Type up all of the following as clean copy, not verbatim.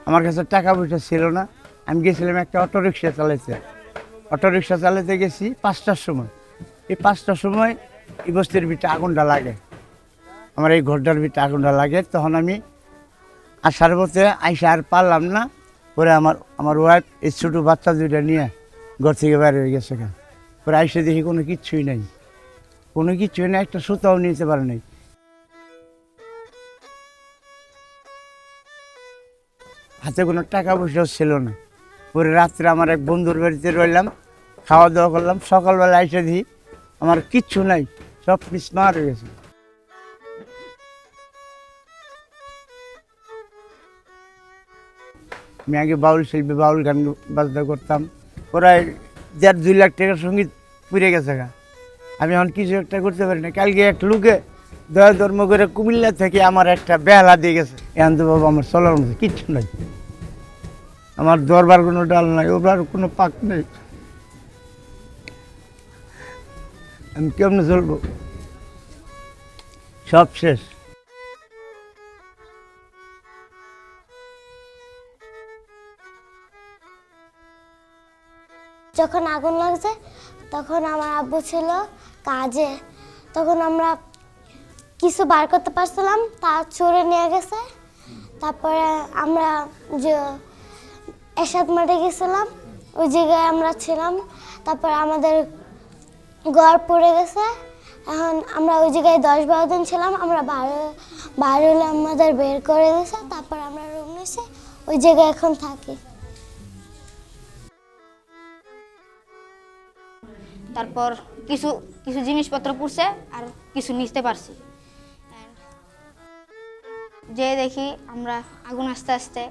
আমার কাছে টাকা পয়সা ছিল না। আমি গেছিলাম একটা অটোরিকশা চালাইতে। অটোরিকশা চালাতে গেছি 5টার সময়। এই 5টার সময় এই বস্তির ভিতরে আগুনটা লাগে, আমার এই ঘরটার ভিতরে আগুনটা লাগে। তখন আমি আসার পথে আইসা আর পারলাম না। পরে আমার ওয়াইফ এই ছোটো বাচ্চা দুইটা নিয়ে ঘর থেকে বাইরে হয়ে গেছে। পরে আইসে দেখি কোনো কিচ্ছুই নাই, কোনো কিছুই নাই, একটা সুতাও নিতে পারে নাই। হাতে কোনো টাকা পয়সাও ছিল না। পরে রাত্রে আমার এক বন্ধুর বাড়িতে রইলাম, খাওয়া দাওয়া করলাম। সকালবেলা এসে দিই আমার কিচ্ছু নাই, সব মিসমার হয়ে গেছে। আমি আগে বাউল শিল্পী, বাউল গান বাজনা করতাম। প্রায় 1.5-2 লাখ টাকার সঙ্গীত পুড়ে গেছে। আমি এখন কিছু একটা করতে পারি না। কালকে এক লোকে দয়া ধর্ম করে কুমিল্লা থেকে আমার একটা বেহালা দিয়ে গেছে। এখন তো বাবা আমার চলার মধ্যে কিচ্ছু নাই, আমার দরবার কোনো ডাল নাই, ওবার কোনো পাক নেই। আমি কেমনে চলবো? সব শেষ। যখন আগুন লাগছে তখন আমার আব্বু ছিল কাজে, তখন আমরা কিছু বার করতে পারছিলাম, তা চুরে নিয়ে গেছে। তারপরে আমরা যে এরশাদ মাঠে গেছিলাম, ওই জায়গায় আমরা ছিলাম। তারপরে আমাদের ঘর পড়ে গেছে। এখন আমরা ওই জায়গায় 10-12 দিন ছিলাম। আমরা বাইরে হলে আমাদের বের করে দিয়েছে। তারপর আমরা রুম নিয়েছি, ওই জায়গায় এখন থাকি। তারপর কিছু কিছু জিনিসপত্র পুড়ছে আর কিছু নিতে পারছি। যে দেখি আমরা আগুন আস্তে আস্তে,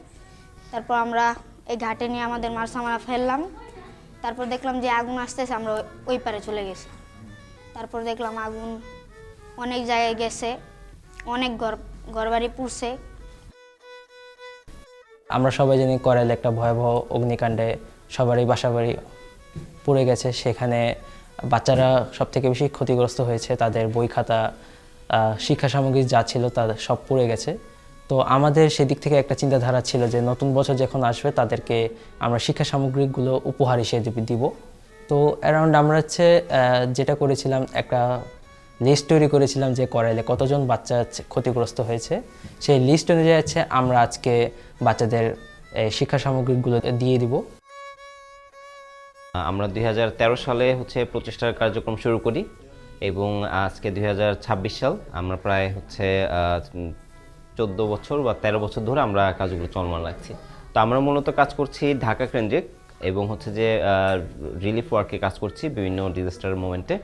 তারপর আমরা এই ঘাটে নিয়ে আমাদের মাছ আমরা ফেললাম। তারপর দেখলাম যে আগুন আসতেছে, আমরা ওই পারে চলে গেছি। তারপর দেখলাম আগুন অনেক জায়গায় গেছে, অনেক ঘরবাড়ি পুড়ছে। আমরা সবাই জানি করাইলে একটা ভয়াবহ অগ্নিকাণ্ডে সবারই বাসাবাড়ি পুড়ে গেছে। সেখানে বাচ্চারা সব থেকে বেশি ক্ষতিগ্রস্ত হয়েছে, তাদের বই খাতা, শিক্ষা সামগ্রী যা ছিল তা সব পুড়ে গেছে। তো আমাদের সেদিক থেকে একটা চিন্তাধারা ছিল যে নতুন বছর যখন আসবে তাদেরকে আমরা শিক্ষা সামগ্রীগুলো উপহার হিসেবে দিব। তো অ্যারাউন্ড আমরা যেটা করেছিলাম, একটা লিস্ট তৈরি করেছিলাম যে করাইলে কতজন বাচ্চা ক্ষতিগ্রস্ত হয়েছে। সেই লিস্ট অনুযায়ী আমরা আজকে বাচ্চাদের শিক্ষা সামগ্রীগুলো দিয়ে দিব। আমরা 2013 সালে প্রচেষ্টার কার্যক্রম শুরু করি এবং আজকে 2026 সাল। আমরা প্রায় 14 বছর বা 13 বছর ধরে আমরা কাজগুলো চলমান রাখছি। তো আমরা মূলত কাজ করছি ঢাকা কেন্দ্রিক এবং রিলিফ ওয়ার্কে কাজ করছি বিভিন্ন ডিজাস্টার মোমেন্টে।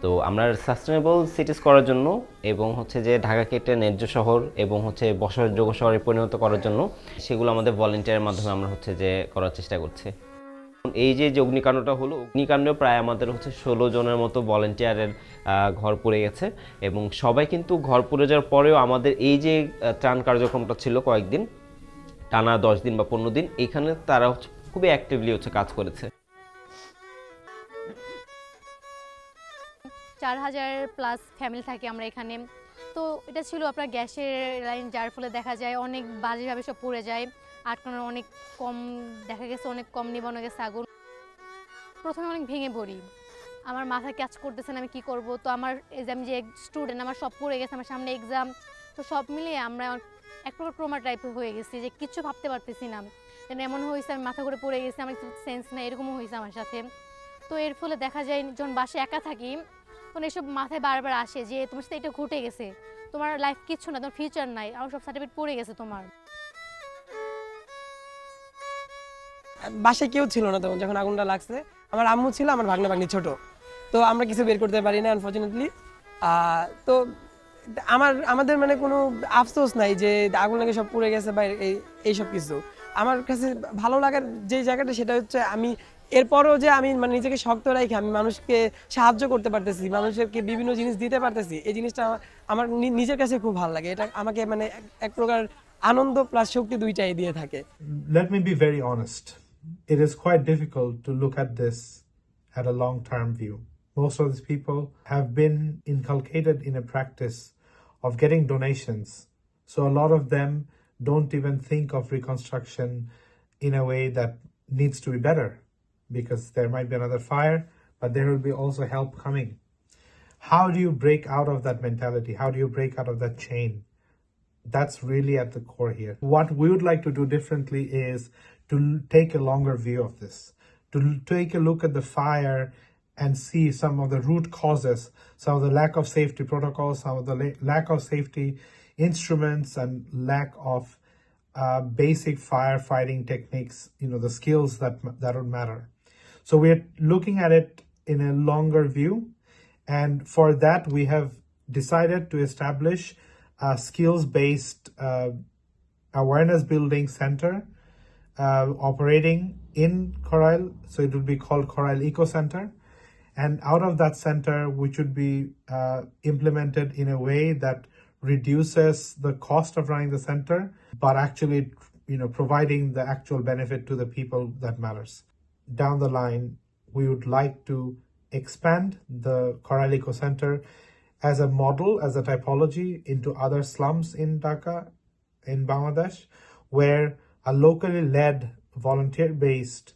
তো আমরা সাস্টেনেবল সিটিজ করার জন্য এবং ঢাকাকে একটা ন্যায্য শহর এবং বসবাসযোগ্য শহরে পরিণত করার জন্য সেগুলো আমাদের ভলান্টিয়ারের মাধ্যমে আমরা করার চেষ্টা করছি। এই যে অগ্নিকাণ্ডটা হলো, অগ্নিকাণ্ডে প্রায় আমাদের 16 জনের মতো ভলান্টিয়ারের ঘর পড়ে গেছে এবং সবাই কিন্তু ঘর পড়ে যাওয়ার পরেও আমাদের এই যে ত্রাণ কার্যক্রমটা ছিল কয়েকদিন টানা 10 দিন বা 15 দিন, এখানে তারা খুবই অ্যাক্টিভলি কাজ করেছে। 4000+ ফ্যামিলি থাকে আমরা এখানে। তো এটা ছিল আপনার গ্যাসের লাইন, যার ফলে দেখা যায় অনেক বাজেভাবে সব পড়ে যায়। আটকানোর অনেক কম, দেখা গেছে অনেক কম নিবানো গেছে আগুন। প্রথমে অনেক ভেঙে পড়ি, আমার মাথায় কাজ করতেছে না, আমি কী করবো। তো আমার আমি যে স্টুডেন্ট, আমার সব পড়ে গেছে, আমার সামনে এক্সাম। তো সব মিলিয়ে আমরা এক প্রকার ট্রমা টাইপের হয়ে গেছি, যে কিচ্ছু ভাবতে পারতেছি না। এমন হয়েছে আমি মাথা করে পড়ে গেছি, আমার কিছু সেন্স না, এরকমও হয়েছে আমার সাথে। তো এর ফলে দেখা যায় যখন বাসায় একা থাকি তখন এসব মাথায় বারবার আসে যে তোমার সাথে এটা ঘটে গেছে, তোমার লাইফ কিচ্ছু না, তোমার ফিউচার নাই, আর সব সার্টিফিকেট পড়ে গেছে তোমার। বাসায় কেউ ছিল না তখন যখন আগুনটা লাগছে। আমার আম্মু ছিল, আমার ভাগনা ভাগ্নি ছোট। তো আমরা কিছু বের করতে পারি না আনফরচুনেটলি। তো আমাদের মানে কোনো আফসোস নাই যে আগুন লাগে সব পুড়ে গেছে বা এইসব কিছু। আমার কাছে ভালো লাগার যে জায়গাটা সেটা হচ্ছে আমি এরপরও যে আমি মানে নিজেকে শক্ত রাখি, আমি মানুষকে সাহায্য করতে পারতেছি, মানুষকে বিভিন্ন জিনিস দিতে পারতেছি। এই জিনিসটা আমার নিজের কাছে খুব ভালো লাগে। এটা আমাকে মানে এক প্রকার আনন্দ প্লাস শক্তি দুইটাই দিয়ে থাকে। Let me be very honest. It is quite difficult to look at this at a long-term view. Most of these people have been inculcated in a practice of getting donations. So a lot of them don't even think of reconstruction in a way that needs to be better, because there might be another fire, but there will be also help coming. How do you break out of that mentality? How do you break out of that chain? That's really at the core here. What we would like to do differently is to take a longer view of this, to take a look at the fire and see some of the root causes, some of the lack of safety protocols, some of the lack of safety instruments, and lack of basic firefighting techniques, the skills that would matter. So we're looking at it in a longer view. And for that, we have decided to establish a skills-based awareness building center operating in Corail. So it would be called Corail Eco Center. And out of that center, which would be implemented in a way that reduces the cost of running the center, but actually, providing the actual benefit to the people that matters. Down the line, we would like to expand the Corail Eco Center as a model, as a typology into other slums in Dhaka, in Bangladesh, where a locally led, volunteer-based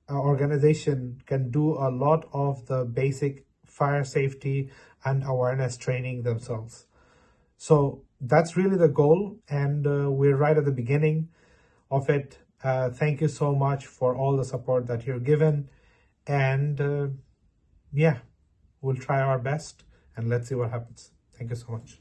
organization can do a lot of the basic fire safety and awareness training themselves. So that's really the goal, and we're right at the beginning of it. Thank you so much for all the support that you're given, and we'll try our best, and let's see what happens. Thank you so much.